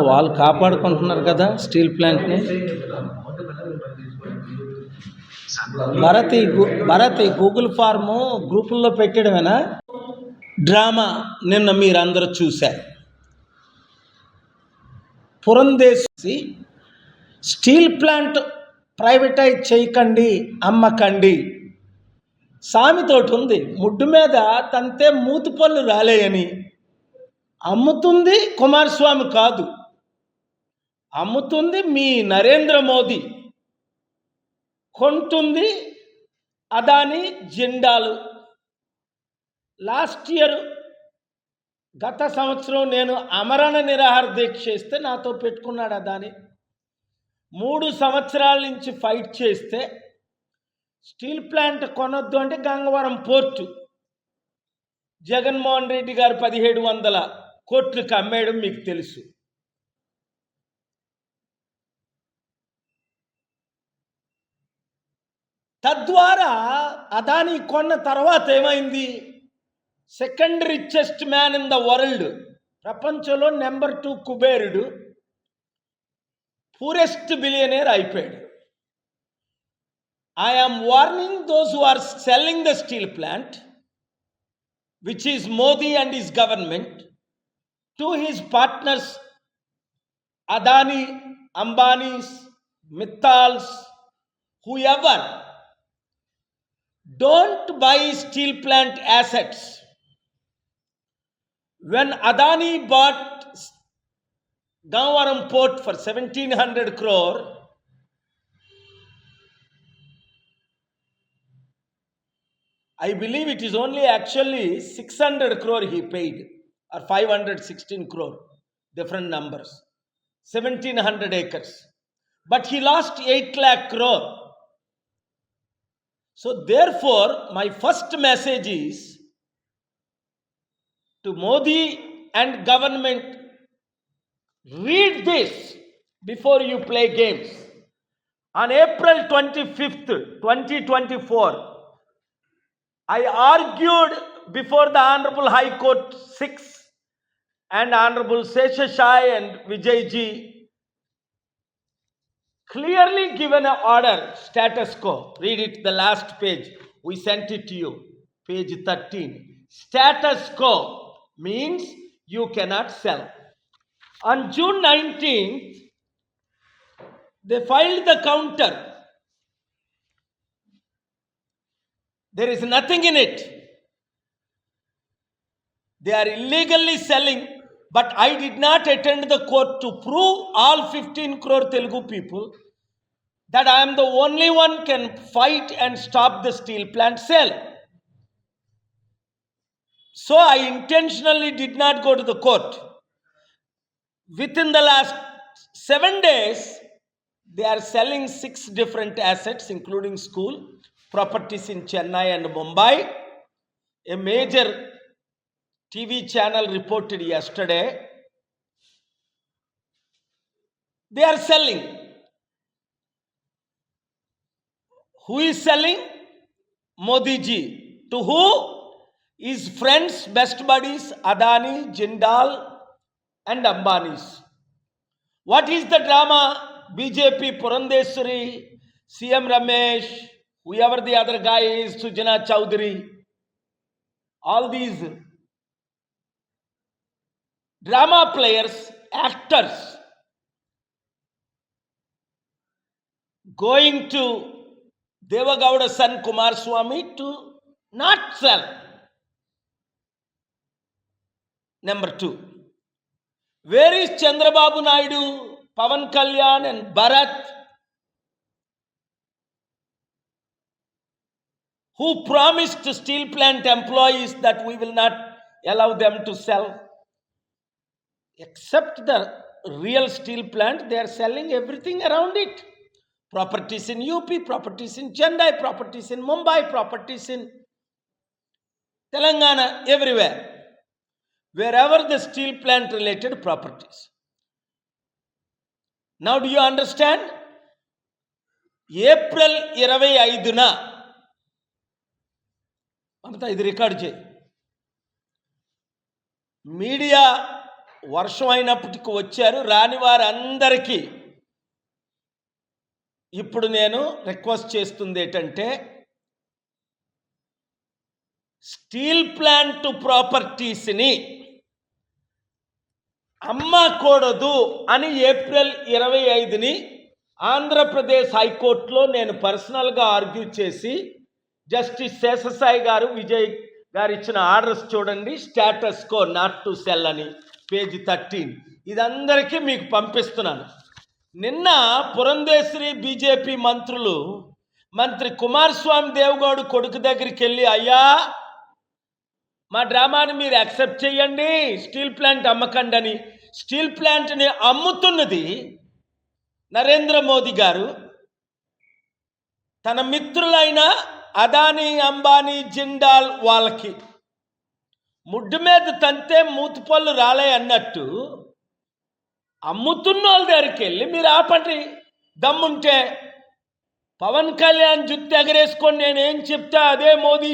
వాళ్ళు కాపాడుకుంటున్నారు కదా స్టీల్ ప్లాంట్ని. భరత్ గూగుల్ ఫార్ము గ్రూపుల్లో పెట్టడమేనా? డ్రామా నిన్న మీరందరూ చూశారు. పురంధేశ్వరి స్టీల్ ప్లాంట్ ప్రైవేటైజ్ చేయకండి, అమ్మకండి సామెతోటి ఉంది. ముడ్డు మీద తంతే మూతిపళ్ళు రాలేయని. అమ్ముతుంది కుమారస్వామి కాదు, అమ్ముతుంది మీ నరేంద్ర మోదీ, కొంటుంది అదాని జిండాల్. లాస్ట్ ఇయర్ గత సంవత్సరం నేను ఆమరణ నిరాహార దీక్ష చేస్తే నాతో పెట్టుకున్నాడు అదాని. 3 సంవత్సరాల నుంచి ఫైట్ చేస్తే స్టీల్ ప్లాంట్ కొనొద్దు అంటే గంగవరం పోర్టు జగన్మోహన్ రెడ్డి గారు 1700 కోట్లకు అమ్మేయడం మీకు తెలుసు. తద్వారా అదాని కొన్న తర్వాత ఏమైంది? Second richest man in the world, ప్రపంచంలో నెంబర్ 2 కుబేరుడు, పూరెస్ట్ బిలియనేర్ అయిపోయాడు. I am warning those who are selling the steel plant, which is Modi and his government, to his partners Adani, Ambanis, Mittals, whoever. Don't buy steel plant assets. When Adani bought Gangavaram port for 1700 crore, I believe it is only actually 600 crore he paid, or 516 crore, different numbers, 1700 acres. But he lost 8 lakh crore. So therefore, my first message is to Modi and government, read this before you play games. On April 25th, 2024, I argued before the Honorable High Court 6 and Honorable Seshashai and Vijayji, clearly given an order, status quo. Read it, the last page. We sent it to you, page 13. Status quo means you cannot sell. On June 19th, they filed the counter. There is nothing in it. They are illegally selling, but I did not attend the court to prove all 15 crore Telugu people that I am the only one can fight and stop the steel plant sale. So I intentionally did not go to the court. Within the last 7 days, they are selling 6 different assets, including school properties in Chennai and Mumbai. A major TV channel reported yesterday. They are selling. Who is selling? Modi ji. To who? His friends, best buddies, Adani, Jindal and Ambanis. What is the drama? BJP, Purandeshwari, CM Ramesh, whoever the other guy is, Sujana Chowdhury, all these drama players, actors, going to Devagowda's son Kumaraswamy to not sell. Number 2, where is Chandrababu Naidu, Pavan Kalyan and Bharat? who promised to steel plant employees that we will not allow them to sell. Except the real steel plant, they are selling everything around it. Properties in UP, properties in Chennai, properties in Mumbai, properties in Telangana, everywhere. Wherever the steel plant related properties. Now do you understand? April 25న మమతా ఇది record చేయి. Media వర్షం అయినప్పటికీ వచ్చారు. రాని వారందరికీ ఇప్పుడు నేను రిక్వెస్ట్ చేస్తుంది ఏంటంటే, స్టీల్ ప్లాంట్ ప్రాపర్టీస్ని అమ్మకూడదు అని ఏప్రిల్ 25ని ఆంధ్రప్రదేశ్ హైకోర్టులో నేను పర్సనల్గా ఆర్గ్యూ చేసి, జస్టిస్ శేషసాయి గారు, విజయ్ గారు ఇచ్చిన ఆర్డర్స్ చూడండి, status quo not to cell అని పేజీ 13. ఇదందరికీ మీకు పంపిస్తున్నాను. నిన్న పురంధేశ్వరి బీజేపీ మంత్రి కుమారస్వామి దేవగౌడ్ కొడుకు దగ్గరికి వెళ్ళి, అయ్యా మా డ్రామాని మీరు యాక్సెప్ట్ చేయండి, స్టీల్ ప్లాంట్ అమ్మకండి అని. స్టీల్ ప్లాంట్ని అమ్ముతున్నది నరేంద్ర మోదీ గారు. తన మిత్రులైన అదానీ, అంబానీ, జిండాల్ వాళ్ళకి ముడ్డు మీద తంతే మూతిపళ్ళు రాలే అన్నట్టు అమ్ముతున్న వాళ్ళ దగ్గరికి వెళ్ళి మీరు ఆపండి. దమ్ముంటే పవన్ కళ్యాణ్ జుట్టు ఎగరేసుకొని నేనేం చెప్తా అదే మోదీ